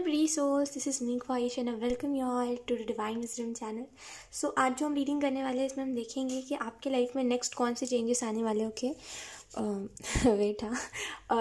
pretty souls, this is me ख्वाहिश and I welcome you all to the Divine Wisdom channel. So आज जो हम reading करने वाले हैं इसमें हम देखेंगे कि आपके लाइफ में नेक्स्ट कौन से चेंजेस आने वाले ओके वेट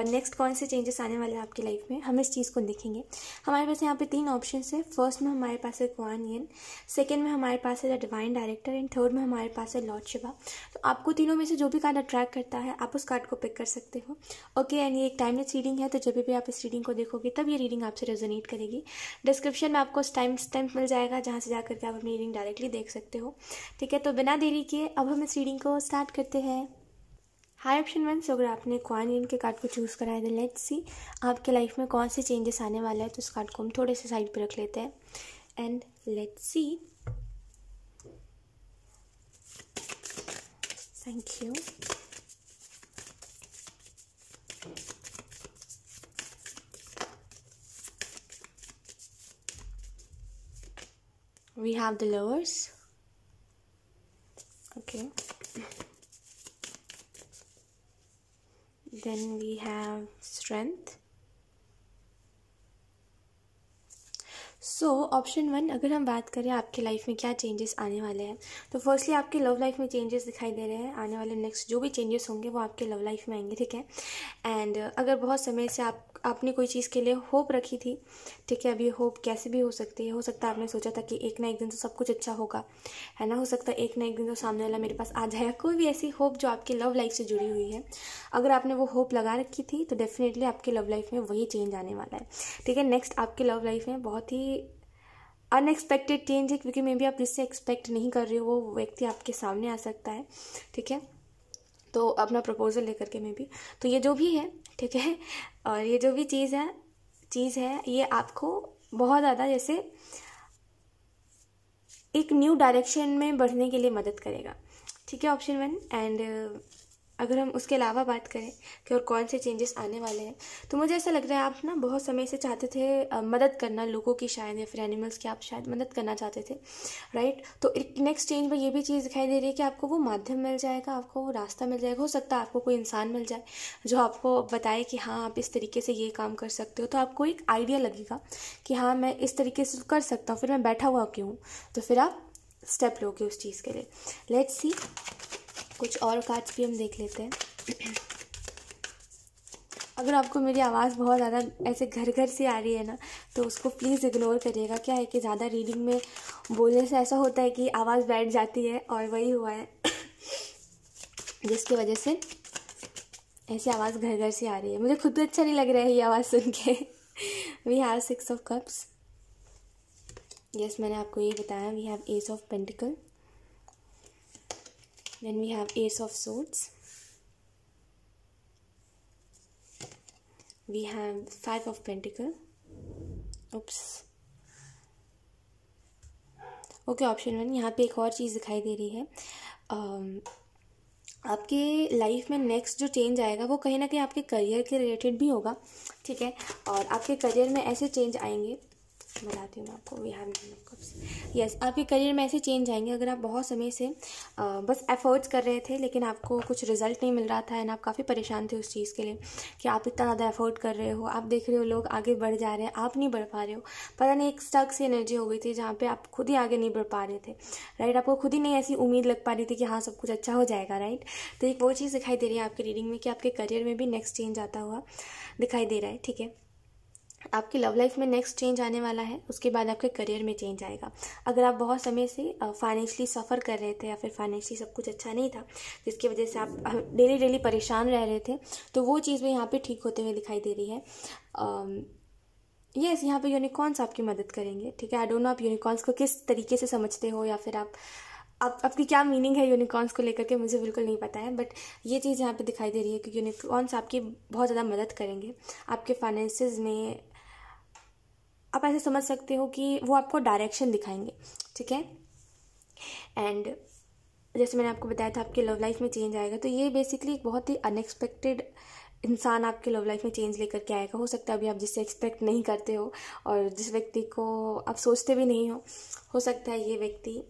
नेक्स्ट कौन से चेंजेस आने वाले हैं आपकी लाइफ में, हम इस चीज़ को देखेंगे। हमारे पास यहाँ पे 3 ऑप्शंस है। फर्स्ट में हमारे पास है कुआन यिन, सेकंड में हमारे पास है the divine director and third में हमारे पास है लॉर्ड शिवा। तो आपको तीनों में से जो भी कार्ड अट्रैक्ट करता है आप उस कार्ड को पिक कर सकते हो ओके। एंड ये एक टाइमलेस रीडिंग है, तो जब भी आप इस रीडिंग को देखोगे तब ये रीडिंग आपसे रेजोनेट करेगी। डिस्क्रिप्शन में आपको टाइम स्टैम्प मिल जाएगा जहाँ से जाकर के आप अपनी रीडिंग डायरेक्टली देख सकते हो। ठीक है, तो बिना देरी किए अब हम इस रीडिंग को स्टार्ट करते हैं। हाई ऑप्शन 1, अगर आपने कुआन यिन के कार्ड को चूज़ करा है तो लेट्स सी आपके लाइफ में कौन से चेंजेस आने वाला है। तो इस कार्ड को हम थोड़े से साइड पे रख लेते हैं and let's see. Thank you. We have the lovers. Okay. Then we have strength. So option 1, अगर हम बात करें आपके लाइफ में क्या चेंजेस आने वाले हैं, तो फर्स्टली आपके लव लाइफ में चेंजेस दिखाई दे रहे हैं। आने वाले नेक्स्ट जो भी चेंजेस होंगे वो आपके लव लाइफ में आएंगे। ठीक है, एंड अगर बहुत समय से आपने कोई चीज़ के लिए होप रखी थी, ठीक है, अब ये होप कैसे भी हो सकती है। हो सकता है आपने सोचा था कि एक ना एक दिन तो सब कुछ अच्छा होगा, है ना। हो सकता है एक ना एक दिन तो सामने वाला मेरे पास आ जाएगा। कोई भी ऐसी होप जो आपकी लव लाइफ से जुड़ी हुई है, अगर आपने वो होप लगा रखी थी तो डेफिनेटली आपकी लव लाइफ में वही चेंज आने वाला है। ठीक है, नेक्स्ट आपकी लव लाइफ में बहुत ही अनएक्सपेक्टेड चेंज है, क्योंकि मे बी आप जिससे एक्सपेक्ट नहीं कर रहे हो वो व्यक्ति आपके सामने आ सकता है। ठीक है, तो अपना प्रपोजल लेकर के मे बी, तो ये जो भी है, ठीक है, और ये जो भी चीज़ है ये आपको बहुत ज़्यादा जैसे एक न्यू डायरेक्शन में बढ़ने के लिए मदद करेगा। ठीक है, ऑप्शन 1। एंड अगर हम उसके अलावा बात करें कि और कौन से चेंजेस आने वाले हैं, तो मुझे ऐसा लग रहा है आप ना बहुत समय से चाहते थे मदद करना लोगों की, शायद या फिर एनिमल्स की आप शायद मदद करना चाहते थे, राइट। तो एक नेक्स्ट चेंज में ये भी चीज़ दिखाई दे रही है कि आपको वो माध्यम मिल जाएगा, आपको वो रास्ता मिल जाएगा। हो सकता है आपको कोई इंसान मिल जाए जो आपको बताए कि हाँ आप इस तरीके से ये काम कर सकते हो, तो आपको एक आइडिया लगेगा कि हाँ मैं इस तरीके से कर सकता हूँ, फिर मैं बैठा हुआ क्यों हूँ, तो फिर आप स्टेप लोगे उस चीज़ के लिए। लेट्स सी, कुछ और कार्ड्स भी हम देख लेते हैं। अगर आपको मेरी आवाज़ बहुत ज़्यादा ऐसे घर घर से आ रही है ना, तो उसको प्लीज़ इग्नोर करिएगा। क्या है कि ज़्यादा रीडिंग में बोलने से ऐसा होता है कि आवाज़ बैठ जाती है, और वही हुआ है जिसकी वजह से ऐसी आवाज़ घर घर से आ रही है। मुझे खुद अच्छा नहीं लग रहा है ये आवाज़ सुन के। We have 6 of cups. Yes, मैंने आपको ये बताया। We have ace of pentacle, then we have ace of swords, we have 5 of pentacle, oops, okay. Option 1, यहाँ पे एक और चीज़ दिखाई दे रही है। आपके लाइफ में नेक्स्ट जो चेंज आएगा वो कहीं ना कहीं आपके करियर के रिलेटेड भी होगा। ठीक है, और आपके करियर में ऐसे चेंज आएंगे, बताती हूँ मैं आपको। We have 9 of cups. Yes, आपके करियर में ऐसे चेंज आएंगे अगर आप बहुत समय से बस एफर्ट्स कर रहे थे लेकिन आपको कुछ रिजल्ट नहीं मिल रहा था, एंड आप काफ़ी परेशान थे उस चीज़ के लिए कि आप इतना ज़्यादा एफर्ट कर रहे हो, आप देख रहे हो लोग आगे बढ़ जा रहे हैं, आप नहीं बढ़ पा रहे हो। पता नहीं एक स्टक सी एनर्जी हो गई थी जहाँ पे आप खुद ही आगे नहीं बढ़ पा रहे थे, राइट। आपको खुद ही नहीं ऐसी उम्मीद लग पा रही थी कि हाँ सब कुछ अच्छा हो जाएगा, राइट। तो एक वो चीज़ दिखाई दे रही है आपकी रीडिंग में कि आपके करियर में भी नेक्स्ट चेंज आता हुआ दिखाई दे रहा है। ठीक है, आपकी लव लाइफ में नेक्स्ट चेंज आने वाला है, उसके बाद आपके करियर में चेंज आएगा। अगर आप बहुत समय से फाइनेंशियली सफ़र कर रहे थे या फिर फाइनेंशियली सब कुछ अच्छा नहीं था जिसकी वजह से आप डेली परेशान रह रहे थे, तो वो चीज़ भी यहाँ पे ठीक होते हुए दिखाई दे रही है। यस, यहाँ पे यूनिकॉर्न्स आपकी मदद करेंगे। ठीक है, आई डोंट नो आप यूनिकॉर्न्स को किस तरीके से समझते हो या फिर आपकी क्या मीनिंग है यूनिकॉर्न्स को लेकर के, मुझे बिल्कुल नहीं पता है, बट ये चीज़ यहाँ पे दिखाई दे रही है कि यूनिकॉर्न्स आपकी बहुत ज़्यादा मदद करेंगे आपके फाइनेंसेस में। आप ऐसे समझ सकते हो कि वो आपको डायरेक्शन दिखाएंगे। ठीक है, एंड जैसे मैंने आपको बताया था आपके लव लाइफ में चेंज आएगा, तो ये बेसिकली एक बहुत ही अनएक्सपेक्टेड इंसान आपके लव लाइफ में चेंज लेकर के आएगा। हो सकता है अभी आप जिससे एक्सपेक्ट नहीं करते हो और जिस व्यक्ति को आप सोचते भी नहीं हो सकता है ये व्यक्ति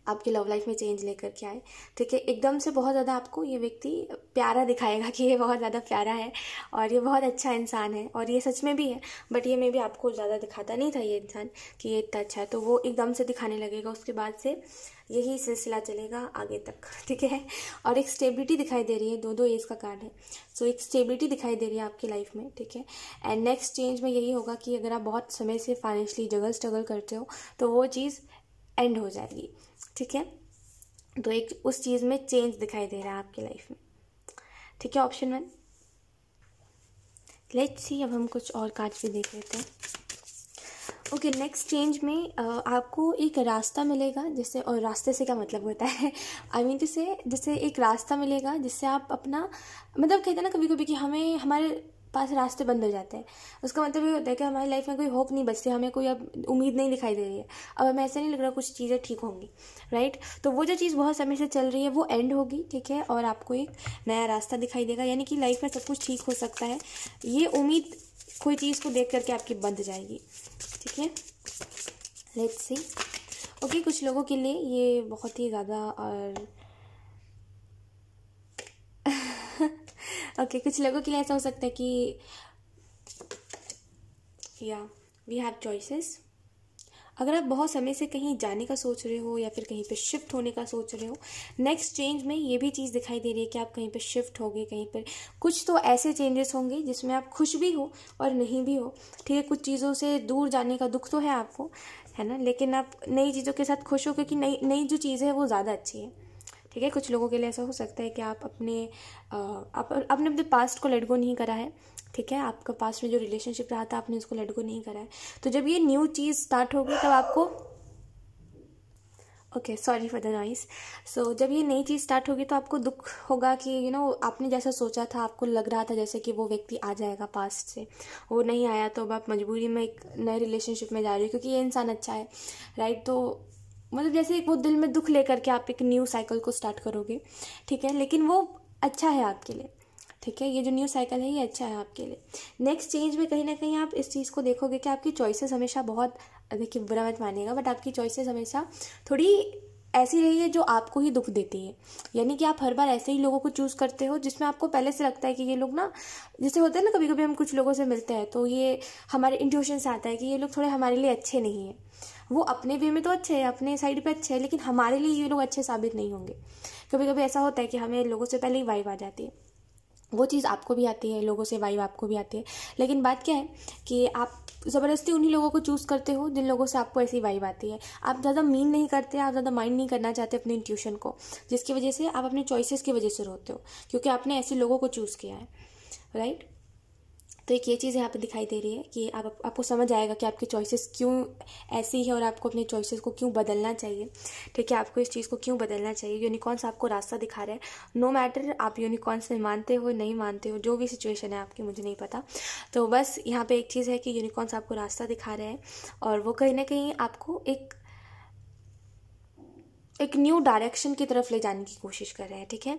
आपकी लव लाइफ में चेंज लेकर के आए, ठीक है। एकदम से बहुत ज़्यादा आपको ये व्यक्ति प्यारा दिखाएगा कि ये बहुत ज़्यादा प्यारा है और ये बहुत अच्छा इंसान है, और ये सच में भी है, बट ये मे भी आपको ज़्यादा दिखाता नहीं था ये इंसान कि ये इतना अच्छा है, तो वो एकदम से दिखाने लगेगा। उसके बाद से यही सिलसिला चलेगा आगे तक, ठीक है। और एक स्टेबिलिटी दिखाई दे रही है, दो एज का कार्ड है, सो एक स्टेबिलिटी दिखाई दे रही है आपकी लाइफ में, ठीक है। एंड नेक्स्ट चेंज में यही होगा कि अगर आप बहुत समय से फाइनेंशियली स्ट्रगल करते हो तो वो चीज़ एंड हो जाएगी, ठीक है। तो एक उस चीज़ में चेंज दिखाई दे रहा है आपकी लाइफ में, ठीक है। ऑप्शन 1। लेट्स सी, अब हम कुछ और कार्ड भी देख लेते हैं। ओके, नेक्स्ट चेंज में आपको एक रास्ता मिलेगा, जिससे, और रास्ते से क्या मतलब होता है, आई मीन टू से, जैसे एक रास्ता मिलेगा जिससे आप अपना, मतलब कहते हैं ना कभी कभी कि हमें हमारे पास रास्ते बंद हो जाते हैं, उसका मतलब ये होता है कि हमारी लाइफ में कोई होप नहीं बचती, हमें कोई अब उम्मीद नहीं दिखाई दे रही है, अब हमें ऐसा नहीं लग रहा कुछ चीज़ें ठीक होंगी, राइट। तो वो जो चीज़ बहुत समय से चल रही है वो एंड होगी, ठीक है, और आपको एक नया रास्ता दिखाई देगा, यानी कि लाइफ में सब कुछ ठीक हो सकता है, ये उम्मीद कोई चीज़ को देख करके आपकी बंद जाएगी, ठीक है। Let's see. ओके, कुछ लोगों के लिए ये बहुत ही ज़्यादा, और ओके कुछ लोगों के लिए ऐसा हो सकता है कि या वी हैव चॉइसेस। अगर आप बहुत समय से कहीं जाने का सोच रहे हो या फिर कहीं पे शिफ्ट होने का सोच रहे हो, नेक्स्ट चेंज में ये भी चीज़ दिखाई दे रही है कि आप कहीं पे शिफ्ट होगे, कहीं पर कुछ तो ऐसे चेंजेस होंगे जिसमें आप खुश भी हो और नहीं भी हो, ठीक है। कुछ चीज़ों से दूर जाने का दुख तो है आपको, है ना, लेकिन आप नई चीज़ों के साथ खुश हो, क्योंकि नई जो चीज़ है वो ज़्यादा अच्छी है, ठीक है। कुछ लोगों के लिए ऐसा हो सकता है कि आप अपने पास्ट को लेट गो नहीं करा है, ठीक है। आपका पास्ट में जो रिलेशनशिप रहा था आपने उसको लेट गो नहीं करा है, तो जब ये न्यू चीज़ स्टार्ट होगी तब आपको, okay sorry for the noise, so जब ये नई चीज़ स्टार्ट होगी तो आपको दुख होगा कि आपने जैसा सोचा था, आपको लग रहा था जैसे कि वो व्यक्ति आ जाएगा पास्ट से, वो नहीं आया, तो अब आप मजबूरी में एक नए रिलेशनशिप में जा रही हो क्योंकि ये इंसान अच्छा है, राइट। तो मतलब जैसे वो दिल में दुख लेकर के आप एक न्यू साइकिल को स्टार्ट करोगे, ठीक है, लेकिन वो अच्छा है आपके लिए, ठीक है। ये जो न्यू साइकिल है ये अच्छा है आपके लिए। नेक्स्ट चेंज में कहीं ना कहीं आप इस चीज़ को देखोगे कि आपकी चॉइसेस हमेशा बहुत, देखिए बुरा मत मानिएगा, बट आपकी चॉइसेस हमेशा थोड़ी ऐसी रही है जो आपको ही दुख देती है, यानी कि आप हर बार ऐसे ही लोगों को चूज़ करते हो जिसमें आपको पहले से लगता है कि ये लोग ना, जैसे होता है ना कभी कभी हम कुछ लोगों से मिलते हैं तो ये हमारे इंट्यूशन से आता है कि ये लोग थोड़े हमारे लिए अच्छे नहीं हैं, वो अपने वे में तो अच्छे हैं, अपने साइड पे अच्छे हैं, लेकिन हमारे लिए ये लोग अच्छे साबित नहीं होंगे। कभी कभी ऐसा होता है कि हमें लोगों से पहले ही वाइब आ जाती है, वो चीज़ आपको भी आती है, लोगों से वाइब आपको भी आती है, लेकिन बात क्या है कि आप ज़बरदस्ती उन्हीं लोगों को चूज़ करते हो जिन लोगों से आपको ऐसी वाइब आती है। आप ज़्यादा मीन नहीं करते, आप ज़्यादा माइंड नहीं करना चाहते अपने इंट्यूशन को, जिसकी वजह से आप अपने चॉइसेस की वजह से रोते हो, क्योंकि आपने ऐसे लोगों को चूज़ किया है, राइट। तो एक ये चीज़ यहाँ पे दिखाई दे रही है कि आपको समझ आएगा कि आपकी चॉइसेस क्यों ऐसी है और आपको अपने चॉइसेस को क्यों बदलना चाहिए, ठीक है। आपको इस चीज़ को क्यों बदलना चाहिए, यूनिकॉर्न्स आपको रास्ता दिखा रहा है, नो मैटर आप यूनिकॉर्न्स में मानते हो नहीं मानते हो, जो भी सिचुएशन है आपकी मुझे नहीं पता, तो बस यहाँ पे एक चीज़ है कि यूनिकॉर्न्स आपको रास्ता दिखा रहे हैं और वो कहीं ना कहीं आपको एक न्यू डायरेक्शन की तरफ ले जाने की कोशिश कर रहे हैं, ठीक है।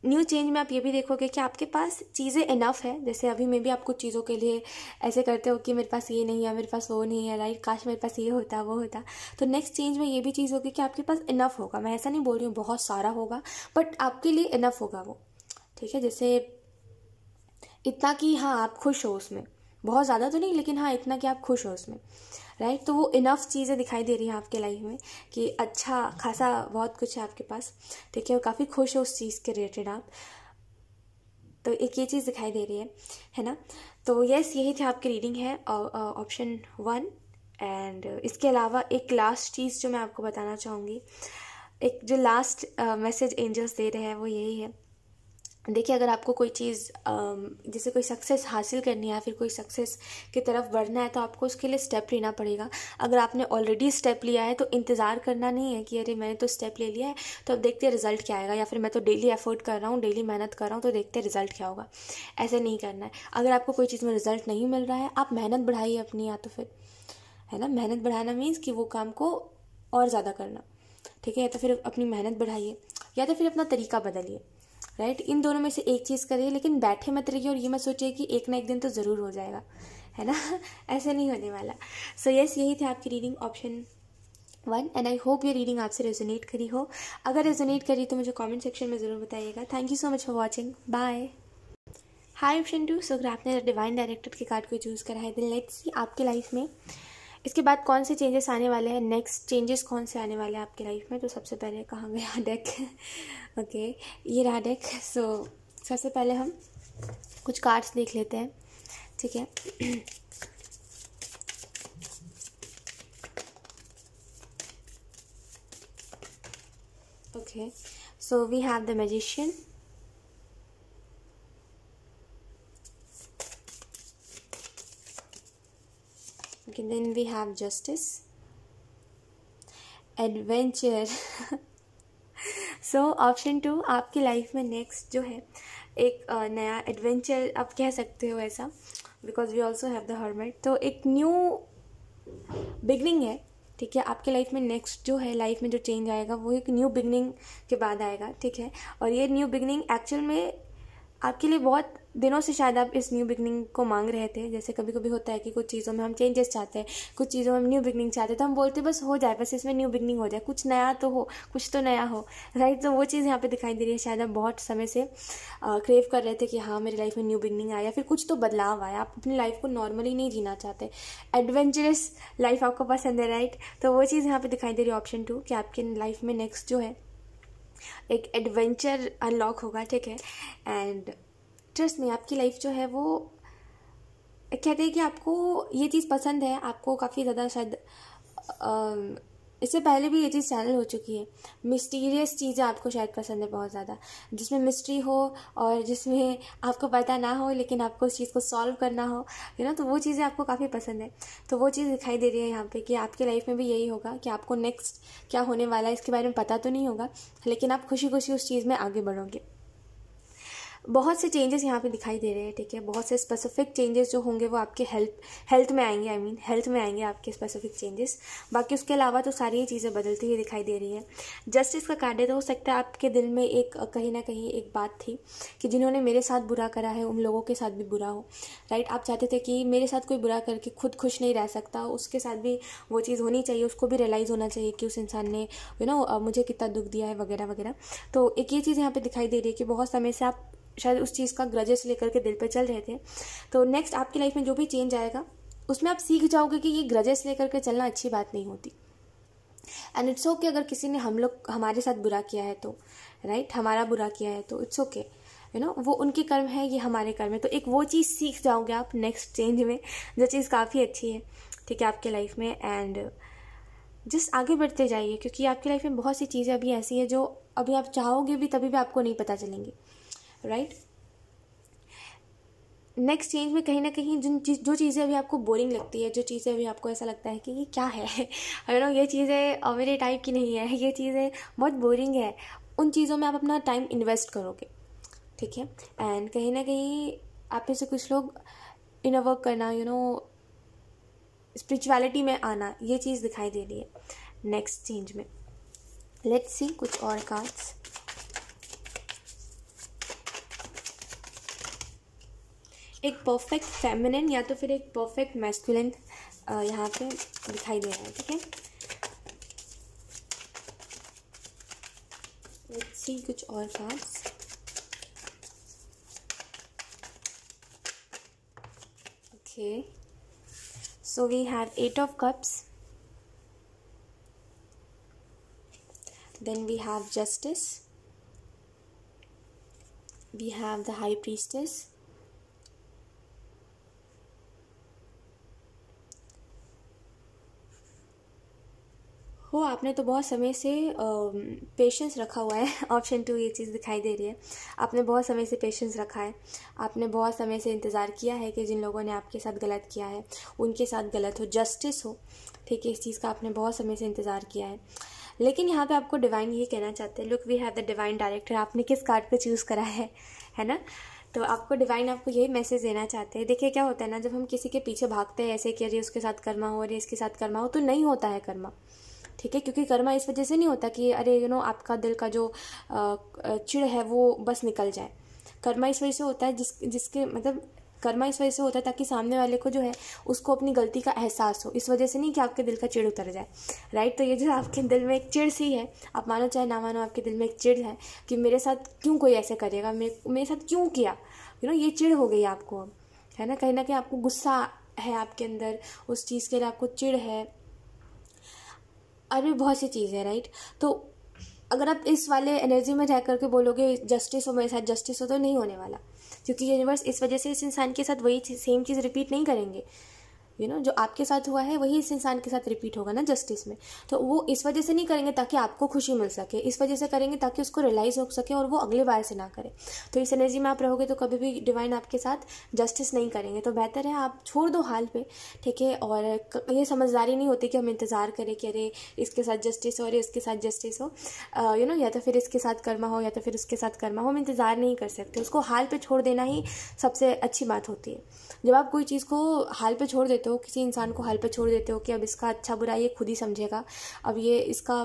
न्यू चेंज में आप ये भी देखोगे कि आपके पास चीज़ें इनफ है, जैसे अभी मैं भी आप कुछ चीज़ों के लिए ऐसे करते हो कि मेरे पास ये नहीं है, मेरे पास वो नहीं है, राइट, काश मेरे पास ये होता वो होता, तो नेक्स्ट चेंज में ये भी चीज़ होगी कि आपके पास इनफ होगा। मैं ऐसा नहीं बोल रही हूँ बहुत सारा होगा, बट आपके लिए इनफ होगा वो, ठीक है। जैसे इतना कि हाँ आप खुश हो उसमें, बहुत ज़्यादा तो नहीं, लेकिन हाँ इतना कि आप खुश हो उसमें, राइट। तो वो इनफ चीज़ें दिखाई दे रही हैं आपके लाइफ में कि अच्छा खासा बहुत कुछ है आपके पास, ठीक है, और काफ़ी खुश हो उस चीज़ के रिलेटेड आप, तो एक ये चीज़ दिखाई दे रही है ना। तो यस, यही थी आपकी रीडिंग है ऑप्शन 1। एंड इसके अलावा एक लास्ट चीज़ जो मैं आपको बताना चाहूँगी, एक जो लास्ट मैसेज एंजल्स दे रहे हैं वो यही है। देखिए, अगर आपको कोई चीज़ जैसे कोई सक्सेस हासिल करनी है या फिर कोई सक्सेस की तरफ बढ़ना है तो आपको उसके लिए स्टेप लेना पड़ेगा। अगर आपने ऑलरेडी स्टेप लिया है तो इंतज़ार करना नहीं है कि अरे मैंने तो स्टेप ले लिया है तो अब देखते हैं रिजल्ट क्या आएगा, या फिर मैं तो डेली एफर्ट कर रहा हूँ, डेली मेहनत कर रहा हूँ तो देखते हैं रिजल्ट क्या होगा। ऐसे नहीं करना है। अगर आपको कोई चीज़ में रिजल्ट नहीं मिल रहा है आप मेहनत बढ़ाइए अपनी, या तो फिर, है ना, मेहनत बढ़ाना मीन्स कि वो काम को और ज़्यादा करना, ठीक है, या तो फिर अपनी मेहनत बढ़ाइए या तो फिर अपना तरीका बदलिए, राइट। इन दोनों में से एक चीज़ करिए, लेकिन बैठे मत रहिए और ये मत सोचिए कि एक ना एक दिन तो ज़रूर हो जाएगा, है ना। ऐसे नहीं होने वाला। सो यस, यही थी आपकी reading option 1 and I hope ये रीडिंग आपसे रेजोनेट करी हो। अगर रेजोनेट करी तो मुझे कमेंट सेक्शन में ज़रूर बताइएगा। Thank you so much for watching, bye. Hi option 2, so अगर आपने डिवाइन डायरेक्टर के कार्ड को चूज़ करा है देन लेट्स सी आपकी लाइफ में इसके बाद कौन से चेंजेस आने वाले हैं, नेक्स्ट चेंजेस कौन से आने वाले हैं आपकी लाइफ में। तो सबसे पहले कहाँ गया डेक ओके ये रहा डेक। सो सबसे पहले हम कुछ कार्ड्स देख लेते हैं, ठीक है। Okay so we have the magician, okay then we have justice, adventure so option 2 आपकी लाइफ में नेक्स्ट जो है एक नया एडवेंचर आप कह सकते हो ऐसा, because we also have the hermit. तो एक न्यू बिगनिंग है, ठीक है। आपके लाइफ में नेक्स्ट जो है लाइफ में जो चेंज आएगा वो एक न्यू बिगनिंग के बाद आएगा, ठीक है। और ये न्यू बिगनिंग एक्चुअल में आपके लिए बहुत दिनों से शायद आप इस न्यू बिगनिंग को मांग रहे थे। जैसे कभी कभी होता है कि कुछ चीज़ों में हम चेंजेस चाहते हैं, कुछ चीज़ों में हम न्यू बिगनिंग चाहते हैं, तो हम बोलते हैं बस हो जाए, बस इसमें न्यू बिगनिंग हो जाए, कुछ नया तो हो, कुछ तो नया हो, राइट। तो वो चीज़ यहाँ पे दिखाई दे रही है। शायद आप बहुत समय से क्रेव कर रहे थे कि हाँ मेरी लाइफ में न्यू बिगनिंग आया, फिर कुछ तो बदलाव आया। आप अपनी लाइफ को नॉर्मली नहीं जीना चाहते, एडवेंचरस लाइफ आपको पसंद है, राइट। तो वो चीज़ यहाँ पे दिखाई दे रही है ऑप्शन 2 कि आपकी लाइफ में नेक्स्ट जो है एक एडवेंचर अनलॉक होगा, ठीक है। एंड ट्रस्ट में आपकी लाइफ जो है वो कहते हैं कि आपको ये चीज़ पसंद है, आपको काफ़ी ज़्यादा शायद इससे पहले भी ये चीज़ चैनल हो चुकी है। मिस्टीरियस चीज़ें आपको शायद पसंद है बहुत ज़्यादा, जिसमें मिस्ट्री हो और जिसमें आपको पता ना हो लेकिन आपको उस चीज़ को सॉल्व करना हो, तो वो चीज़ें आपको काफ़ी पसंद है। तो वो चीज़ दिखाई दे रही है यहाँ पे कि आपकी लाइफ में भी यही होगा कि आपको नेक्स्ट क्या होने वाला है इसके बारे में पता तो नहीं होगा, लेकिन आप खुशी खुशी उस चीज़ में आगे बढ़ोगे। बहुत से चेंजेस यहाँ पे दिखाई दे रहे हैं, ठीक है। बहुत से स्पेसिफिक चेंजेस जो होंगे वो आपके हेल्थ में आएंगे, हेल्थ में आएंगे आपके स्पेसिफिक चेंजेस। बाकी उसके अलावा तो सारी चीज़ें बदलती हुई दिखाई दे रही है। जस्टिस का कार्ड है, तो हो सकता है आपके दिल में एक कहीं ना कहीं एक बात थी कि जिन्होंने मेरे साथ बुरा करा है उन लोगों के साथ भी बुरा हो, राइट। आप चाहते थे कि मेरे साथ कोई बुरा करके खुद खुश नहीं रह सकता, उसके साथ भी वो चीज़ होनी चाहिए, उसको भी रियलाइज़ होना चाहिए कि उस इंसान ने मुझे कितना दुख दिया है वगैरह वगैरह। तो एक ये चीज़ यहाँ पे दिखाई दे रही है कि बहुत समय से आप शायद उस चीज़ का ग्रजेस लेकर के दिल पे चल रहे थे। तो नेक्स्ट आपकी लाइफ में जो भी चेंज आएगा उसमें आप सीख जाओगे कि ये ग्रजेस लेकर के चलना अच्छी बात नहीं होती। एंड इट्स ओके अगर किसी ने हमारे साथ बुरा किया है तो, राइट, हमारा बुरा किया है तो इट्स ओके, वो उनके कर्म है, ये हमारे कर्म है। तो एक वो चीज़ सीख जाओगे आप नेक्स्ट चेंज में, जो चीज़ काफ़ी अच्छी है, ठीक है, आपके लाइफ में। एंड जस्ट आगे बढ़ते जाइए, क्योंकि आपकी लाइफ में बहुत सी चीज़ें अभी ऐसी है जो अभी आप चाहोगे भी तभी भी आपको नहीं पता चलेंगी, राइट। नेक्स्ट चेंज में कहीं ना कहीं जो चीज़ें अभी आपको बोरिंग लगती है, जो चीज़ें अभी आपको ऐसा लगता है कि ये क्या है, ये चीज़ें मेरे टाइप की नहीं है, ये चीज़ें बहुत बोरिंग है, उन चीज़ों में आप अपना टाइम इन्वेस्ट करोगे, ठीक है। एंड कहीं ना कहीं आप में से कुछ लोग इनर वर्क करना, स्पिरिचुअलिटी में आना, ये चीज़ दिखाई दे रही है नेक्स्ट चेंज में। लेट्स सी कुछ और कार्ड्स। एक परफेक्ट फेमिनिन या तो फिर एक परफेक्ट मैस्कुलिन यहाँ पे दिखाई दे रहा है, ठीक है। लेट्स सी कुछ और cards. Okay so we have 8 of Cups, then we have Justice, we have the High Priestess, हो आपने तो बहुत समय से पेशेंस रखा हुआ है, ऑप्शन 2 ये चीज़ दिखाई दे रही है। आपने बहुत समय से पेशेंस रखा है, आपने बहुत समय से इंतज़ार किया है कि जिन लोगों ने आपके साथ गलत किया है उनके साथ गलत हो, जस्टिस हो, ठीक है। इस चीज़ का आपने बहुत समय से इंतज़ार किया है। लेकिन यहाँ पे आपको डिवाइन ये कहना चाहते हैं, look we have the divine director. आपने किस कार्ड पे चूज़ करा है ना। तो आपको डिवाइन आपको यही मैसेज देना चाहते हैं। देखिए क्या होता है ना, जब हम किसी के पीछे भागते हैं ऐसे कि अरे उसके साथ कर्मा हो, अरे इसके साथ कर्मा हो, तो नहीं होता है कर्मा, ठीक है। क्योंकि कर्मा इस वजह से नहीं होता कि अरे आपका दिल का जो चिढ़ है वो बस निकल जाए। कर्मा इस वजह से होता है जिसके मतलब कर्मा इस वजह से होता है ताकि सामने वाले को जो है उसको अपनी गलती का एहसास हो, इस वजह से नहीं कि आपके दिल का चिढ़ उतर जाए, राइट। तो ये जो आपके दिल में एक चिढ़ सी है, आप मानो चाहे ना मानो, आपके दिल में एक चिढ़ है कि मेरे साथ क्यों कोई ऐसे करेगा, मेरे साथ क्यों किया, ये चिढ़ हो गई आपको, है ना। कहीं ना कहीं आपको गुस्सा है आपके अंदर, उस चीज़ के लिए आपको चिढ़ है, और भी बहुत सी चीज़ है, राइट। तो अगर आप इस वाले एनर्जी में रह करके बोलोगे जस्टिस हो मेरे साथ, जस्टिस हो, तो नहीं होने वाला, क्योंकि यूनिवर्स इस वजह से इस इंसान के साथ वही सेम चीज़ रिपीट नहीं करेंगे। जो आपके साथ हुआ है वही इस इंसान के साथ रिपीट होगा ना जस्टिस में। तो वो इस वजह से नहीं करेंगे ताकि आपको खुशी मिल सके, इस वजह से करेंगे ताकि उसको रियलाइज़ हो सके और वो अगले बार से ना करे। तो इस एनर्जी में आप रहोगे तो कभी भी डिवाइन आपके साथ जस्टिस नहीं करेंगे। तो बेहतर है आप छोड़ दो हाल पे, ठीक है। और ये समझदारी नहीं होती कि हम इंतज़ार करें कि अरे इसके साथ जस्टिस हो, अरे इसके साथ जस्टिस हो, या तो फिर इसके साथ कर्मा हो या तो फिर उसके साथ कर्मा हो। हम इंतज़ार नहीं कर सकते, उसको हाल पे छोड़ देना ही सबसे अच्छी बात होती है। जब आप कोई चीज़ को हाल पे छोड़ देते हो, किसी इंसान को हाल पे छोड़ देते हो कि अब इसका अच्छा बुरा ये खुद ही समझेगा, अब ये इसका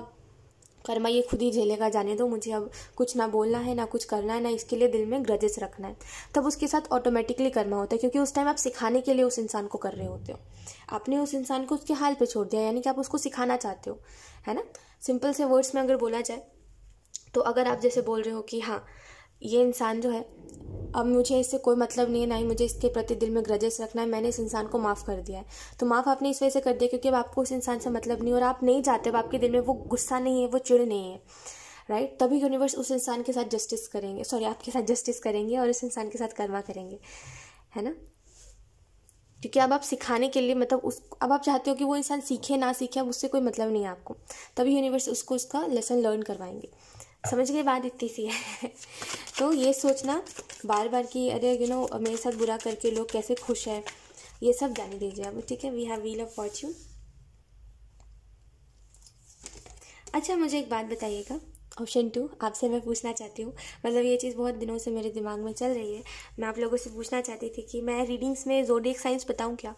कर्मा ये खुद ही झेलेगा, जाने दो, मुझे अब कुछ ना बोलना है, ना कुछ करना है, ना इसके लिए दिल में ग्रजेस रखना है, तब उसके साथ ऑटोमेटिकली कर्मा होता है। क्योंकि उस टाइम आप सिखाने के लिए उस इंसान को कर रहे होते हो, आपने उस इंसान को उसके हाल पे छोड़ दिया, यानी कि आप उसको सिखाना चाहते हो, है ना। सिंपल से वर्ड्स में अगर बोला जाए तो अगर आप जैसे बोल रहे हो कि हाँ ये इंसान जो है, अब मुझे इससे कोई मतलब नहीं है, ना ही मुझे इसके प्रति दिल में ग्रजेस रखना है, मैंने इस इंसान को माफ़ कर दिया है। तो माफ़ आपने इस वजह से कर दिया क्योंकि अब आपको उस इंसान से मतलब नहीं, और आप नहीं चाहते, अब आपके दिल में वो गुस्सा नहीं है, वो चिढ़ नहीं है, राइट। तभी यूनिवर्स उस इंसान के साथ जस्टिस करेंगे, सॉरी आपके साथ जस्टिस करेंगे और उस इंसान के साथ कर्मा करेंगे, है ना। क्योंकि अब आप सिखाने के लिए, मतलब अब आप चाहते हो कि वो इंसान सीखे ना सीखे, अब उससे कोई मतलब नहीं है आपको, तभी यूनिवर्स उसको उसका लेसन लर्न करवाएंगे। समझ गए, बात इतनी सी है। तो ये सोचना बार बार कि अरे मेरे साथ बुरा करके लोग कैसे खुश है, ये सब जाने दीजिए अब, ठीक है। We have wheel of fortune. अच्छा मुझे एक बात बताइएगा, ऑप्शन 2 आपसे मैं पूछना चाहती हूँ, मतलब ये चीज़ बहुत दिनों से मेरे दिमाग में चल रही है, मैं आप लोगों से पूछना चाहती थी कि मैं रीडिंग्स में ज़ोडिएक साइंस बताऊँ क्या।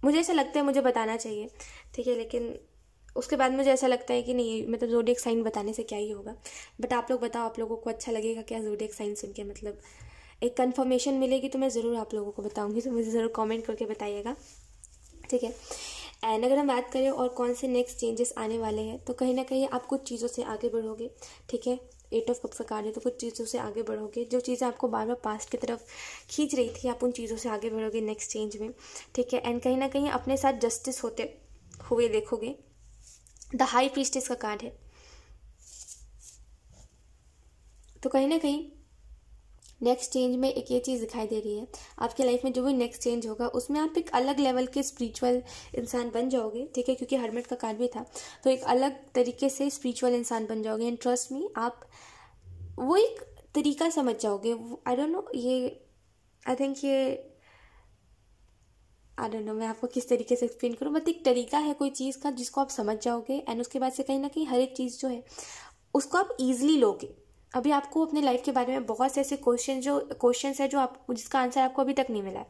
मुझे ऐसा लगता है मुझे बताना चाहिए, ठीक है, लेकिन उसके बाद मुझे ऐसा लगता है कि नहीं, मतलब ज़ोडिएक साइन बताने से क्या ही होगा। बट आप लोग बताओ, आप लोगों को अच्छा लगेगा क्या ज़ोडिएक साइन सुन के, मतलब एक कंफर्मेशन मिलेगी तो मैं ज़रूर आप लोगों को बताऊंगी, तो मुझे ज़रूर कमेंट करके बताइएगा, ठीक है। एंड अगर हम बात करें और कौन से नेक्स्ट चेंजेस आने वाले हैं, तो कहीं ना कहीं आप कुछ चीज़ों से आगे बढ़ोगे, ठीक है। 8 ऑफ कप्स का कार्ड है, तो कुछ चीज़ों से आगे बढ़ोगे, जो चीज़ें आपको बार बार पास्ट की तरफ खींच रही थी, आप उन चीज़ों से आगे बढ़ोगे नेक्स्ट चेंज में, ठीक है। एंड कहीं ना कहीं अपने साथ जस्टिस होते हुए देखोगे। द हाई प्रीस्टेस का कार्ड है, तो कहीं ना कहीं नेक्स्ट चेंज में एक ये चीज़ दिखाई दे रही है, आपकी लाइफ में जो भी नेक्स्ट चेंज होगा उसमें आप एक अलग लेवल के स्पिरिचुअल इंसान बन जाओगे, ठीक है। क्योंकि हर्मिट का कार्ड भी था, तो एक अलग तरीके से स्पिरिचुअल इंसान बन जाओगे। एंड ट्रस्ट मी, आप वो एक तरीका समझ जाओगे। आई don't no, I don't no मैं आपको किस तरीके से एक्सप्लेन करूँ, बट एक तरीका है कोई चीज़ का जिसको आप समझ जाओगे, एंड उसके बाद से कहीं ना कहीं हर एक चीज़ जो है उसको आप ईजिली लोगे। अभी आपको अपने लाइफ के बारे में बहुत से ऐसे क्वेश्चंस है जो आप, जिसका आंसर आपको अभी तक नहीं मिला है।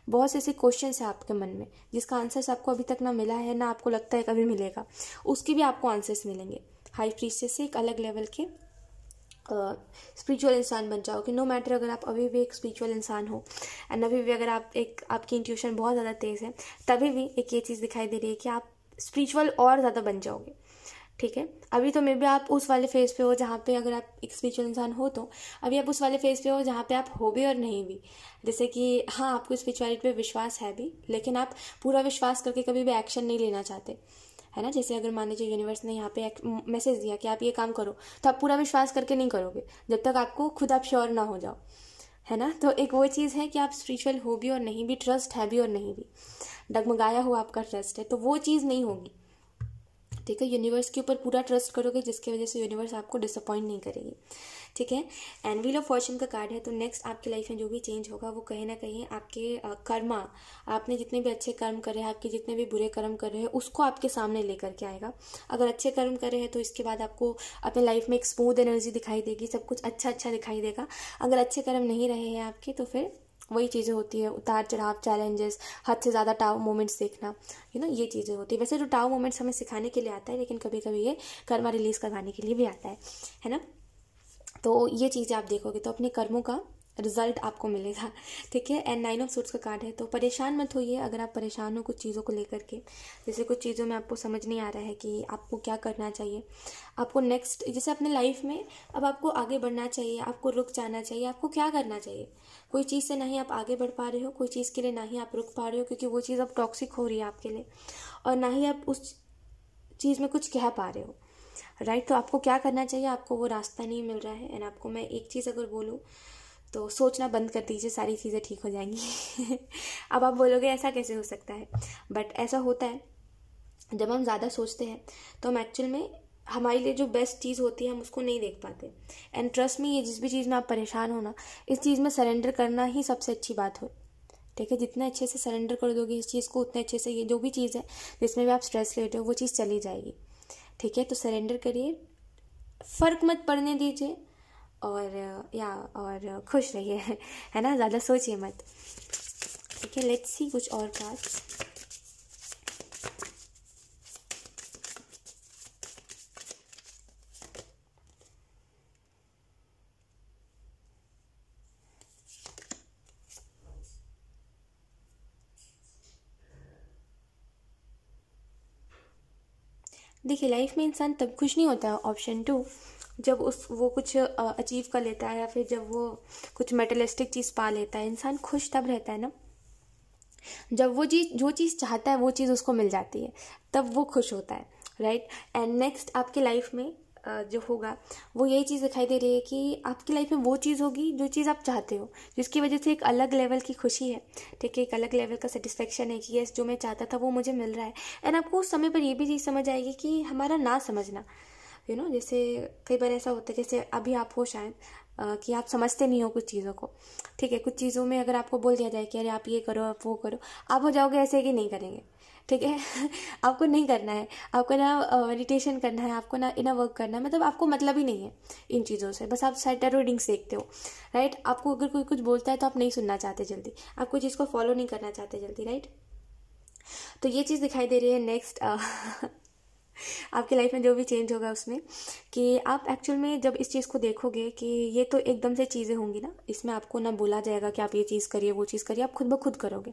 बहुत से ऐसे क्वेश्चंस है आपके मन में जिसका आंसर आपको अभी तक ना मिला है, ना आपको लगता है कभी मिलेगा, उसके भी आपको आंसर्स मिलेंगे। हाई प्रीस्टेस से एक अलग लेवल के स्पिरिचुअल इंसान बन जाओगे। नो मैटर अगर आप अभी भी एक स्पिरिचुअल इंसान हो, एंड अभी भी अगर आपकी इंट्यूशन बहुत ज़्यादा तेज़ है, तभी भी एक ये चीज़ दिखाई दे रही है कि आप स्पिरिचुअल और ज़्यादा बन जाओगे, ठीक है। अभी तो मे बी आप उस वाले फेज़ पे हो जहाँ पे, अगर आप एक स्पिरिचुअल इंसान हो तो अभी आप उस वाले फेज़ पे हो जहाँ पे आप हो भी और नहीं भी। जैसे कि हाँ आपको स्पिरिचुअलिटी पे विश्वास है भी, लेकिन आप पूरा विश्वास करके कभी भी एक्शन नहीं लेना चाहते, है ना। जैसे अगर मान लीजिए यूनिवर्स ने यहाँ पे मैसेज दिया कि आप ये काम करो, तो आप पूरा विश्वास करके नहीं करोगे जब तक आपको खुद आप श्योर ना हो जाओ, है ना। तो एक वो चीज़ है कि आप स्पिरिचुअल हो भी और नहीं भी, ट्रस्ट है भी और नहीं भी, डगमगाया हुआ आपका ट्रस्ट है, तो वो चीज़ नहीं होगी, ठीक है। यूनिवर्स के ऊपर पूरा ट्रस्ट करोगे जिसकी वजह से यूनिवर्स आपको डिसअपॉइंट नहीं करेगी, ठीक है। एंड व्हील ऑफ फॉर्च्यून का कार्ड है, तो नेक्स्ट आपकी लाइफ में जो भी चेंज होगा वो कहीं ना कहीं आपके कर्मा, आपने जितने भी अच्छे कर्म करे हैं, आपके जितने भी बुरे कर्म कर रहे हैं, उसको आपके सामने लेकर के आएगा। अगर अच्छे कर्म करे हैं तो इसके बाद आपको अपने लाइफ में एक स्मूथ एनर्जी दिखाई देगी, सब कुछ अच्छा अच्छा दिखाई देगा। अगर अच्छे कर्म नहीं रहे हैं आपके, तो फिर वही चीज़ें होती है, उतार चढ़ाव, चैलेंजेस, हद से ज़्यादा टाव मोमेंट्स देखना, ये चीज़ें होती है। वैसे तो टाव मोमेंट्स हमें सिखाने के लिए आता है, लेकिन कभी कभी ये कर्मा रिलीज़ करवाने के लिए भी आता है ना। तो ये चीज़ें आप देखोगे तो अपने कर्मों का रिजल्ट आपको मिलेगा, ठीक है। एंड 9 ऑफ सूट्स का कार्ड है, तो परेशान मत होइए अगर आप परेशान हो कुछ चीज़ों को लेकर के। जैसे कुछ चीज़ों में आपको समझ नहीं आ रहा है कि आपको क्या करना चाहिए, आपको नेक्स्ट जैसे अपने लाइफ में अब आपको आगे बढ़ना चाहिए, आपको रुक जाना चाहिए, आपको क्या करना चाहिए। कोई चीज़ से ना ही आप आगे बढ़ पा रहे हो, कोई चीज़ के लिए ना ही आप रुक पा रहे हो, क्योंकि वो चीज़ अब टॉक्सिक हो रही है आपके लिए, और ना ही आप उस चीज़ में कुछ कह पा रहे हो, राइट। तो आपको क्या करना चाहिए, आपको वो रास्ता नहीं मिल रहा है। एंड आपको मैं एक चीज़ अगर बोलूँ तो सोचना बंद कर दीजिए, सारी चीज़ें ठीक हो जाएंगी। अब आप बोलोगे ऐसा कैसे हो सकता है, बट ऐसा होता है जब हम ज़्यादा सोचते हैं तो हम एक्चुअल में हमारे लिए जो बेस्ट चीज़ होती है हम उसको नहीं देख पाते। एंड ट्रस्ट में, ये जिस भी चीज़ में आप परेशान हो ना, इस चीज़ में सरेंडर करना ही सबसे अच्छी बात हो, ठीक है। जितना अच्छे से सरेंडर कर दोगे इस चीज़ को, उतने अच्छे से ये जो भी चीज़ है जिसमें भी आप स्ट्रेस लेते हो वो चीज़ चली जाएगी, ठीक है। तो सरेंडर करिए, फ़र्क मत पड़ने दीजिए, और खुश रहिए, है ना, ज़्यादा सोचिए मत, ठीक है। लेट्स सी कुछ और कार्ड्स। देखिए, लाइफ में इंसान तब खुश नहीं होता है, ऑप्शन 2, जब वो कुछ अचीव कर लेता है, या फिर जब वो कुछ मेटेरियलिस्टिक चीज़ पा लेता है। इंसान खुश तब रहता है ना जब वो चीज़, जो चीज़ चाहता है वो चीज़ उसको मिल जाती है, तब वो खुश होता है, राइट। एंड नेक्स्ट आपकी लाइफ में जो होगा वो यही चीज़ दिखाई दे रही है कि आपकी लाइफ में वो चीज़ होगी जो चीज़ आप चाहते हो, जिसकी वजह से एक अलग लेवल की खुशी है, ठीक है, एक अलग लेवल का सेटिस्फेक्शन है कि यस, जो मैं चाहता था वो मुझे मिल रहा है। एंड आपको उस समय पर ये भी चीज़ समझ आएगी कि हमारा ना समझना, जैसे कई बार ऐसा होता है, जैसे अभी आप हो शायद कि आप समझते नहीं हो कुछ चीज़ों को, ठीक है। कुछ चीज़ों में अगर आपको बोल दिया जाए कि अरे आप ये करो, आप वो करो, आप हो जाओगे ऐसे कि नहीं करेंगे, ठीक है। आपको नहीं करना है, आपको ना मेडिटेशन करना है, आपको ना इनर वर्क करना है, मतलब आपको मतलब ही नहीं है इन चीज़ों से, बस आप सैटर रीडिंग्स देखते हो, राइट। आपको अगर कोई कुछ बोलता है तो आप नहीं सुनना चाहते जल्दी, आप कोई चीज़ को फॉलो नहीं करना चाहते जल्दी, राइट। तो ये चीज़ दिखाई दे रही है। नेक्स्ट आपकी लाइफ में जो भी चेंज होगा उसमें, कि आप एक्चुअल में जब इस चीज़ को देखोगे कि ये तो एकदम से चीज़ें होंगी ना, इसमें आपको ना बोला जाएगा कि आप ये चीज़ करिए वो चीज़ करिए, आप खुद ब खुद करोगे।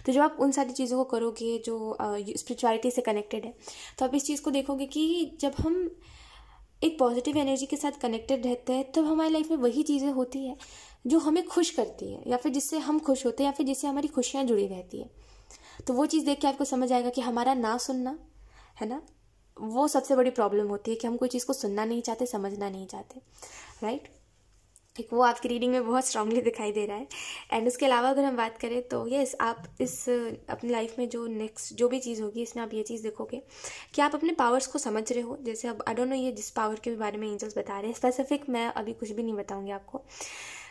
तो जब आप उन सारी चीज़ों को करोगे जो स्पिरिचुअलिटी से कनेक्टेड है, तो आप इस चीज़ को देखोगे कि जब हम एक पॉजिटिव एनर्जी के साथ कनेक्टेड रहते हैं तब हमारी लाइफ में वही चीज़ें होती है जो हमें खुश करती है, या फिर जिससे हम खुश होते हैं, या फिर जिससे हमारी खुशियाँ जुड़ी रहती है। तो वो चीज़ देख के आपको समझ आएगा कि हमारा ना सुनना, है ना, वो सबसे बड़ी प्रॉब्लम होती है कि हम कोई चीज़ को सुनना नहीं चाहते, समझना नहीं चाहते, राइट। एक वो आपकी रीडिंग में बहुत स्ट्रांगली दिखाई दे रहा है। एंड उसके अलावा अगर हम बात करें तो यस, आप इस अपनी लाइफ में जो नेक्स्ट जो भी चीज़ होगी इसमें आप ये चीज़ देखोगे कि आप अपने पावर्स को समझ रहे हो। जैसे अब आई डोंट नो ये जिस पावर के बारे में एंजल्स बता रहे हैं स्पेसिफिक, मैं अभी कुछ भी नहीं बताऊँगी आपको,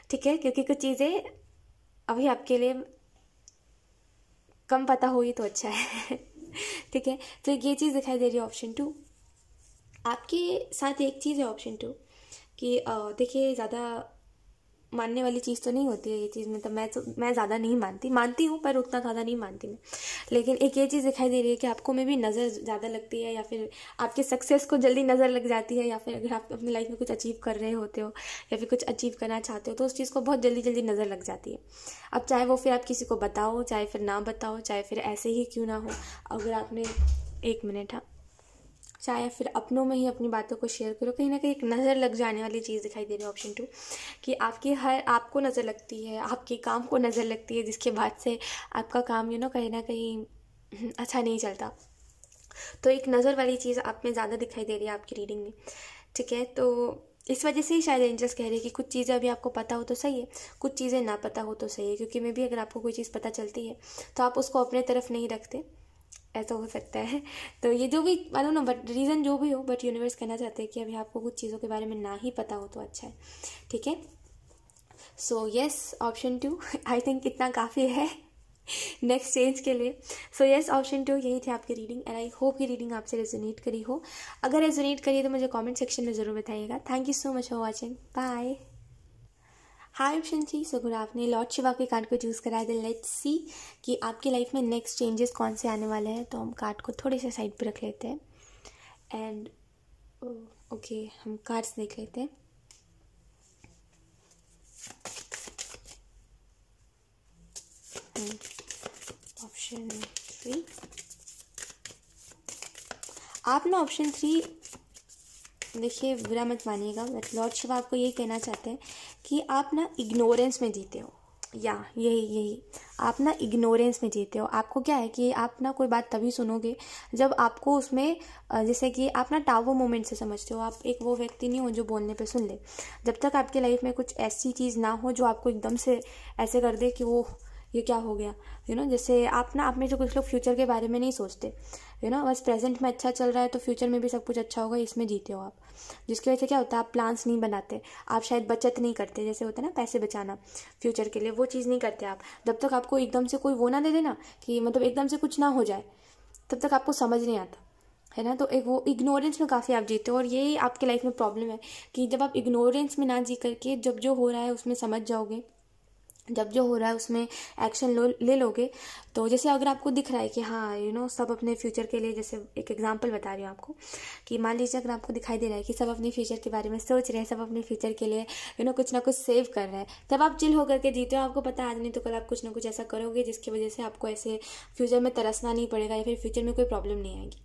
ठीक है, क्योंकि कुछ चीज़ें अभी आपके लिए कम पता होगी तो अच्छा है। ठीक है, तो ये चीज़ दिखाई दे रही है ऑप्शन 2। आपके साथ एक चीज़ है ऑप्शन 2 कि देखिए, ज़्यादा मानने वाली चीज़ तो नहीं होती है ये चीज़, मतलब मैं ज़्यादा नहीं मानती हूँ पर उतना ज़्यादा नहीं मानती मैं। लेकिन एक ये चीज़ दिखाई दे रही है कि आपको में भी नज़र ज़्यादा लगती है, या फिर आपके सक्सेस को जल्दी नज़र लग जाती है, या फिर अगर आप अपनी लाइफ में कुछ अचीव कर रहे होते हो या फिर कुछ अचीव करना चाहते हो तो उस चीज़ को बहुत जल्दी जल्दी नज़र लग जाती है। अब चाहे वो फिर आप किसी को बताओ, चाहे फिर ना बताओ, चाहे फिर ऐसे ही क्यों ना हो, अगर आपने 1 मिनट, हाँ, चाहे फिर अपनों में ही अपनी बातों को शेयर करो, कहीं ना कहीं एक नज़र लग जाने वाली चीज़ दिखाई दे रही है ऑप्शन 2 कि आपको नज़र लगती है, आपके काम को नज़र लगती है, जिसके बाद से आपका काम कहीं ना कहीं अच्छा नहीं चलता। तो एक नज़र वाली चीज़ आप में ज़्यादा दिखाई दे रही है आपकी रीडिंग में, ठीक है। तो इस वजह से ही शायद एंजल्स कह रहे हैं कि कुछ चीज़ें अभी आपको पता हो तो सही है, कुछ चीज़ें ना पता हो तो सही है, क्योंकि मे भी अगर आपको कोई चीज़ पता चलती है तो आप उसको अपने तरफ नहीं रखते, ऐसा हो सकता है। तो ये जो भी मालूम ना, बट रीज़न जो भी हो, बट यूनिवर्स कहना चाहते हैं कि अभी आपको कुछ चीज़ों के बारे में ना ही पता हो तो अच्छा है, ठीक है। So yes, option 2 I think इतना काफ़ी है नेक्स्ट चेंज के लिए। सो यस, ऑप्शन 2 यही थी आपकी रीडिंग, एंड आई होप ये रीडिंग आपसे रेजोनेट करी हो। अगर रेजोनेट करी तो मुझे कमेंट सेक्शन में ज़रूर बताइएगा। Thank you so much for watching, bye. Hi option 3, so good आपने लॉर्ड शिवा के कार्ड को चूज़ कराया था। लेट्स सी कि आपकी लाइफ में नेक्स्ट चेंजेस कौन से आने वाले हैं। तो हम कार्ड को थोड़े से साइड पे रख लेते हैं एंड ओके, हम कार्ड्स देख लेते हैं। ऑप्शन 3, आप ना ऑप्शन 3, देखिए बुरा मत मानिएगा, बट लॉर्ड शिव आपको ये कहना चाहते हैं कि आप ना इग्नोरेंस में जीते हो, या यही आप ना इग्नोरेंस में जीते हो। आपको क्या है कि आप ना कोई बात तभी सुनोगे जब आपको उसमें जैसे कि आप ना टावर मोमेंट से समझते हो। आप एक वो व्यक्ति नहीं हो जो बोलने पे सुन ले। जब तक आपकी लाइफ में कुछ ऐसी चीज़ ना हो जो आपको एकदम से ऐसे कर दे कि वो ये क्या हो गया, जैसे आप में जो कुछ लोग फ्यूचर के बारे में नहीं सोचते, बस प्रेजेंट में अच्छा चल रहा है तो फ्यूचर में भी सब कुछ अच्छा होगा, इसमें जीते हो आप। जिसकी वजह से क्या होता है, आप प्लान्स नहीं बनाते, आप शायद बचत नहीं करते, जैसे होता है ना पैसे बचाना फ्यूचर के लिए, वो चीज़ नहीं करते आप। जब तक आपको एकदम से कोई वो ना दे देना कि मतलब एकदम से कुछ ना हो जाए, तब तक आपको समझ नहीं आता, है ना। तो एक वो इग्नोरेंस में काफ़ी आप जीते हो, और यही आपकी लाइफ में प्रॉब्लम है कि जब आप इग्नोरेंस में ना जी करके जब जो हो रहा है उसमें समझ जाओगे, जब जो हो रहा है उसमें एक्शन ले लोगे, तो जैसे अगर आपको दिख रहा है कि हाँ सब अपने फ्यूचर के लिए, जैसे एक एग्जांपल बता रही हूँ आपको कि मान लीजिए अगर आपको दिखाई दे रहा है कि सब अपने फ्यूचर के बारे में सोच रहे हैं, सब अपने फ्यूचर के लिए कुछ ना कुछ सेव कर रहे हैं, तब आप चिल होकर के जीते हो। आपको पता है आज नहीं तो कल आप कुछ ना कुछ ऐसा करोगे जिसकी वजह से आपको ऐसे फ्यूचर में तरसना नहीं पड़ेगा, या फिर फ्यूचर में कोई प्रॉब्लम नहीं आएगी,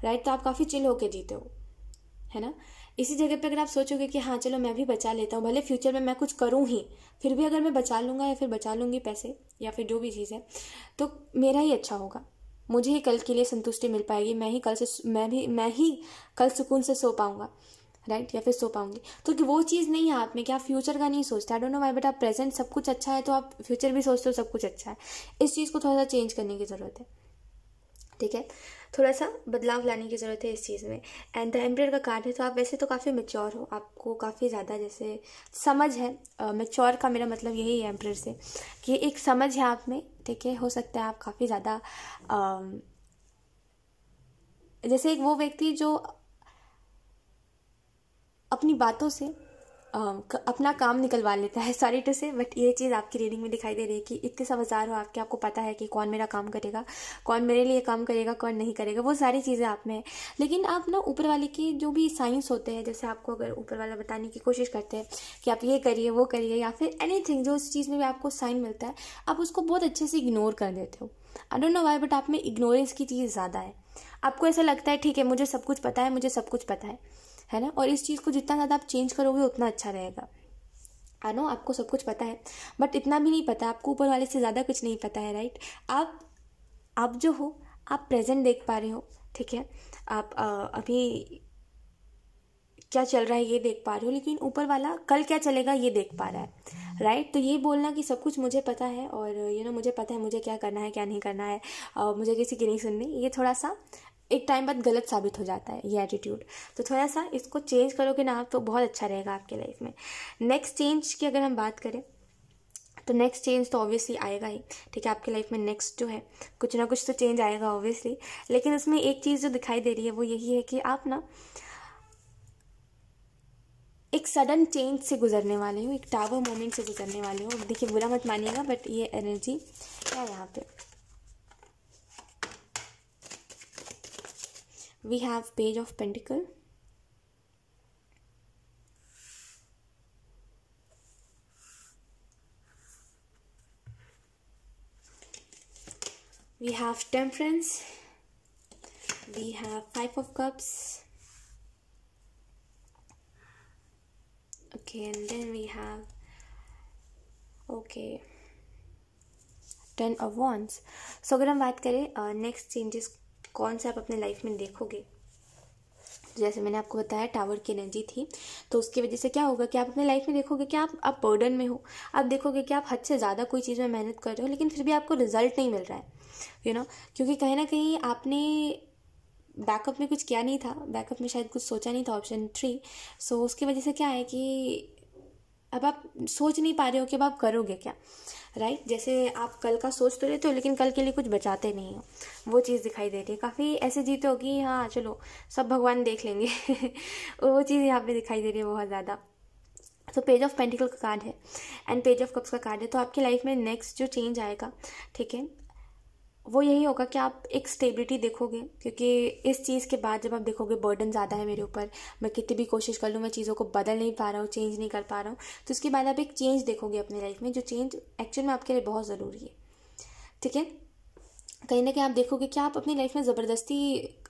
राइट। तो आप काफ़ी चिल होकर जीते हो, है ना। इसी जगह पे अगर आप सोचोगे कि हाँ चलो मैं भी बचा लेता हूँ, भले फ्यूचर में मैं कुछ करूँ ही, फिर भी अगर मैं बचा लूँगा या फिर बचा लूँगी पैसे या फिर जो भी चीज़ है, तो मेरा ही अच्छा होगा, मुझे ही कल के लिए संतुष्टि मिल पाएगी, मैं ही कल सुकून से सो पाऊँगा, राइट, या फिर सो पाऊँगी। तो कि वो चीज़ नहीं है आप में कि आप फ्यूचर का नहीं सोचते। आई डोंट नो व्हाई, बट आप प्रेजेंट सब कुछ अच्छा है तो आप फ्यूचर भी सोचते हो सब कुछ अच्छा है। इस चीज़ को थोड़ा सा चेंज करने की ज़रूरत है, ठीक है, थोड़ा सा बदलाव लाने की ज़रूरत है इस चीज़ में। एंड द एम्परर का कार्ड है, तो आप वैसे तो काफ़ी मैच्योर हो, आपको काफ़ी ज़्यादा जैसे समझ है। मैच्योर का मेरा मतलब यही है एम्परर से कि एक समझ है आप में, ठीक है। हो सकता है आप काफ़ी ज़्यादा जैसे एक वो व्यक्ति जो अपनी बातों से अपना काम निकलवा लेता है, सॉरी टू से, बट ये चीज़ आपकी रीडिंग में दिखाई दे रही है कि इतने समझदार हो आपके, आपको पता है कि कौन मेरा काम करेगा, कौन मेरे लिए काम करेगा, कौन नहीं करेगा, वो सारी चीज़ें आप में है। लेकिन आप ना ऊपर वाले के जो भी साइंस होते हैं, जैसे आपको अगर ऊपर वाला बताने की कोशिश करते हैं कि आप ये करिए वो करिए, या फिर एनीथिंग जो उस चीज़ में भी आपको साइन मिलता है, आप उसको बहुत अच्छे से इग्नोर कर देते हो। आई डोंट नो व्हाई, बट आप में इग्नोरेंस की चीज़ ज़्यादा है। आपको ऐसा लगता है ठीक है मुझे सब कुछ पता है, मुझे सब कुछ पता है ना। और इस चीज़ को जितना ज़्यादा आप चेंज करोगे उतना अच्छा रहेगा। आई नो आपको सब कुछ पता है, बट इतना भी नहीं पता, आपको ऊपर वाले से ज़्यादा कुछ नहीं पता है, राइट। आप जो हो, आप प्रेजेंट देख पा रहे हो, ठीक है। आप अभी क्या चल रहा है ये देख पा रहे हो, लेकिन ऊपर वाला कल क्या चलेगा ये देख पा रहा है, राइट। तो ये बोलना कि सब कुछ मुझे पता है और मुझे पता है मुझे क्या करना है क्या नहीं करना है, मुझे किसी की नहीं सुननी, ये थोड़ा सा एक टाइम बाद गलत साबित हो जाता है ये एटीट्यूड। तो थोड़ा सा इसको चेंज करोगे ना आप, तो बहुत अच्छा रहेगा आपके लाइफ में। नेक्स्ट चेंज की अगर हम बात करें तो नेक्स्ट चेंज तो ऑब्वियसली आएगा ही, ठीक है। आपके लाइफ में नेक्स्ट जो है कुछ ना कुछ तो चेंज आएगा ऑब्वियसली, लेकिन उसमें एक चीज़ जो दिखाई दे रही है वो यही है कि आप ना एक सडन चेंज से गुजरने वाले हो, एक टावर मोमेंट से गुजरने वाले हो। देखिए बुरा मत मानिएगा, बट ये एनर्जी क्या है यहाँ पे। We have Page of Pentacle, we have Temperance, we have Five of Cups, okay, and then we have Ten of Wands. So अगर हम बात करें नेक्स्ट चेंजेस कौन से आप अपने लाइफ में देखोगे, जैसे मैंने आपको बताया टावर की एनर्जी थी, तो उसकी वजह से क्या होगा कि आप अपने लाइफ में देखोगे कि आप बर्डन में हो। आप देखोगे कि आप हद से ज़्यादा कोई चीज़ में मेहनत कर रहे हो, लेकिन फिर भी आपको रिजल्ट नहीं मिल रहा है, क्योंकि कहीं ना कहीं आपने बैकअप में कुछ किया नहीं था, बैकअप में शायद कुछ सोचा नहीं था, ऑप्शन 3। सो उसकी वजह से क्या है कि अब आप सोच नहीं पा रहे हो कि अब आप करोगे क्या, राइट। जैसे आप कल का सोच तो लेते हो लेकिन कल के लिए कुछ बचाते नहीं हो, वो चीज़ दिखाई दे रही है। काफ़ी ऐसे जीते हो कि हाँ चलो सब भगवान देख लेंगे वो चीज़ यहाँ पे दिखाई दे रही है बहुत ज़्यादा। तो पेज ऑफ पेंटिकल का कार्ड है एंड पेज ऑफ कप्स का कार्ड है। तो आपकी लाइफ में नेक्स्ट जो चेंज आएगा, ठीक है, वो यही होगा कि आप एक स्टेबिलिटी देखोगे, क्योंकि इस चीज़ के बाद जब आप देखोगे बर्डन ज़्यादा है मेरे ऊपर, मैं कितनी भी कोशिश कर लूँ मैं चीज़ों को बदल नहीं पा रहा हूँ, चेंज नहीं कर पा रहा हूँ, तो उसके बाद आप एक चेंज देखोगे अपनी लाइफ में, जो चेंज एक्चुअल में आपके लिए बहुत ज़रूरी है, ठीक है। कहीं ना कहीं आप देखोगे कि आप अपनी लाइफ में ज़बरदस्ती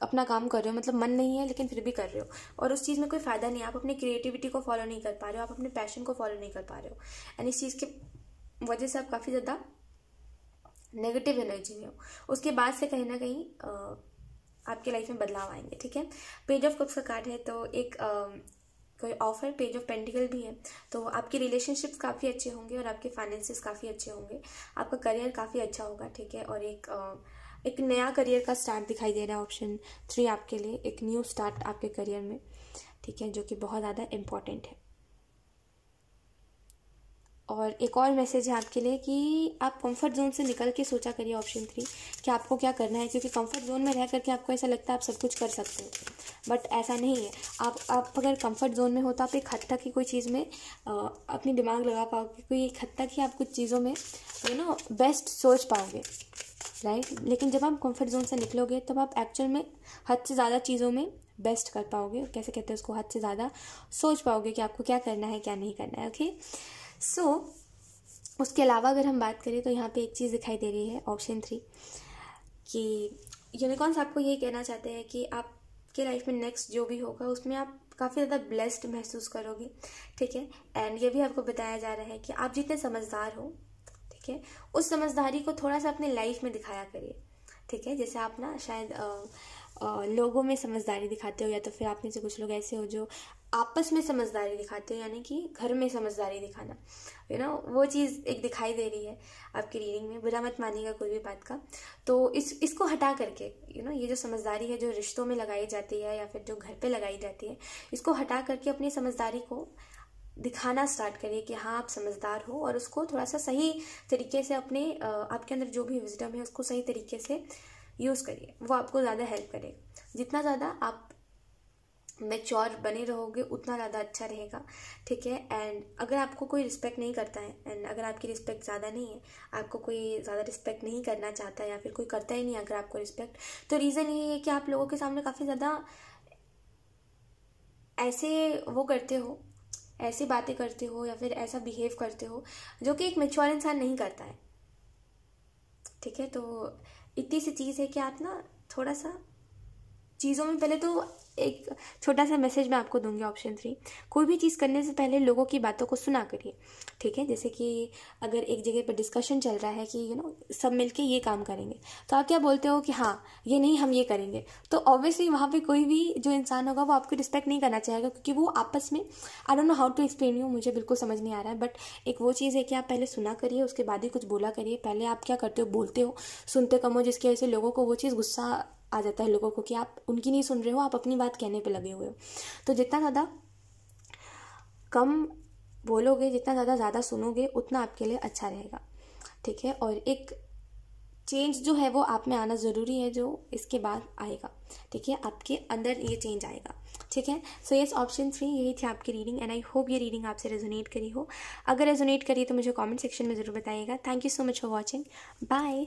अपना काम कर रहे हो, मतलब मन नहीं है लेकिन फिर भी कर रहे हो, और उस चीज़ में कोई फ़ायदा नहीं है। आप अपनी क्रिएटिविटी को फॉलो नहीं कर पा रहे हो, आप अपने पैशन को फॉलो नहीं कर पा रहे हो, एंड इस चीज़ के वजह से आप काफ़ी ज़्यादा नेगेटिव एनर्जी में हो। उसके बाद से कहीं ना कहीं आपकी लाइफ में बदलाव आएंगे। ठीक है, पेज ऑफ कप्स का कार्ड है, तो एक कोई ऑफर, पेज ऑफ पेंटिकल भी है, तो आपके रिलेशनशिप्स काफ़ी अच्छे होंगे और आपके फाइनेंसेस काफ़ी अच्छे होंगे, आपका करियर काफ़ी अच्छा होगा। ठीक है, और एक नया करियर का स्टार्ट दिखाई दे रहा है। ऑप्शन 3 आपके लिए एक न्यू स्टार्ट आपके करियर में, ठीक है, जो कि बहुत ज़्यादा इम्पॉर्टेंट है। और एक और मैसेज है आपके लिए कि आप कंफर्ट जोन से निकल के सोचा करिए, ऑप्शन 3, कि आपको क्या करना है, क्योंकि कंफर्ट जोन में रह करके आपको ऐसा लगता है आप सब कुछ कर सकते हो, बट ऐसा नहीं है। आप अगर कंफर्ट जोन में हो तो आप एक हद तक ही कोई चीज़ में अपनी दिमाग लगा पाओगे, कोई एक हद तक ही आप कुछ चीज़ों में बेस्ट सोच पाओगे, राइट। लेकिन जब आप कंफर्ट जोन से निकलोगे तब आप एक्चुअल में हद से ज़्यादा चीज़ों में बेस्ट कर पाओगे, कैसे कहते हैं उसको, हद से ज़्यादा सोच पाओगे कि आपको क्या करना है क्या नहीं करना है। ओके, सो उसके अलावा अगर हम बात करें तो यहाँ पे एक चीज़ दिखाई दे रही है, ऑप्शन 3, कि यूनिकॉर्न्स आपको ये कहना चाहते हैं कि आपके लाइफ में नेक्स्ट जो भी होगा उसमें आप काफ़ी ज़्यादा ब्लेस्ड महसूस करोगे। ठीक है, एंड ये भी आपको बताया जा रहा है कि आप जितने समझदार हो, ठीक है, उस समझदारी को थोड़ा सा अपने लाइफ में दिखाया करिए। ठीक है, जैसे आप ना शायद लोगों में समझदारी दिखाते हो, या तो फिर आप में से कुछ लोग ऐसे हो जो आपस में समझदारी दिखाते हो, यानी कि घर में समझदारी दिखाना, वो चीज़ एक दिखाई दे रही है आपकी रीडिंग में। बुरा मत मानिएगा कोई भी बात का। तो इसको हटा करके ये जो समझदारी है जो रिश्तों में लगाई जाती है या फिर जो घर पे लगाई जाती है, इसको हटा करके अपनी समझदारी को दिखाना स्टार्ट करिए कि हाँ आप समझदार हो, और उसको थोड़ा सा सही तरीके से अपने आपके अंदर जो भी विजडम है उसको सही तरीके से यूज़ करिए, वो आपको ज़्यादा हेल्प करेगा। जितना ज़्यादा आप मैच्योर बने रहोगे उतना ज़्यादा अच्छा रहेगा। ठीक है, एंड अगर आपको कोई रिस्पेक्ट नहीं करता है, एंड अगर आपकी रिस्पेक्ट ज़्यादा नहीं है, आपको कोई ज़्यादा रिस्पेक्ट नहीं करना चाहता है, या फिर कोई करता ही नहीं अगर आपको रिस्पेक्ट, तो रीज़न ये है कि आप लोगों के सामने काफ़ी ज़्यादा ऐसे वो करते हो, ऐसी बातें करते हो या फिर ऐसा बिहेव करते हो जो कि एक मैच्योर इंसान नहीं करता है। ठीक है, तो इतनी सी चीज़ है कि आप ना थोड़ा सा चीज़ों में, पहले तो एक छोटा सा मैसेज मैं आपको दूंगी, ऑप्शन 3, कोई भी चीज़ करने से पहले लोगों की बातों को सुना करिए। ठीक है, जैसे कि अगर एक जगह पर डिस्कशन चल रहा है कि सब मिलके ये काम करेंगे, तो आप क्या बोलते हो कि हाँ ये नहीं हम ये करेंगे, तो ऑब्वियसली वहाँ पे कोई भी जो इंसान होगा वो आपको रिस्पेक्ट नहीं करना चाहेगा, क्योंकि वो आपस में, I don't know how to explain you, मुझे बिल्कुल समझ नहीं आ रहा है, बट एक वो चीज़ है कि आप पहले सुना करिए, उसके बाद ही कुछ बोला करिए। पहले आप क्या करते हो, बोलते हो, सुनते कम हो, जिसकी वजह से लोगों को वो चीज़ गुस्सा आ जाता है लोगों को कि आप उनकी नहीं सुन रहे हो, आप अपनी बात कहने पे लगे हुए हो। तो जितना ज़्यादा कम बोलोगे, जितना ज़्यादा सुनोगे, उतना आपके लिए अच्छा रहेगा। ठीक है, और एक चेंज जो है वो आप में आना ज़रूरी है, जो इसके बाद आएगा। ठीक है, आपके अंदर ये चेंज आएगा। ठीक है, सो यस, ऑप्शन 3 यही थी आपकी रीडिंग, एंड आई होप ये रीडिंग आपसे रेजोनेट करी हो। अगर रेजोनेट करी तो मुझे कमेंट सेक्शन में ज़रूर बताइएगा। Thank you so much for watching, bye.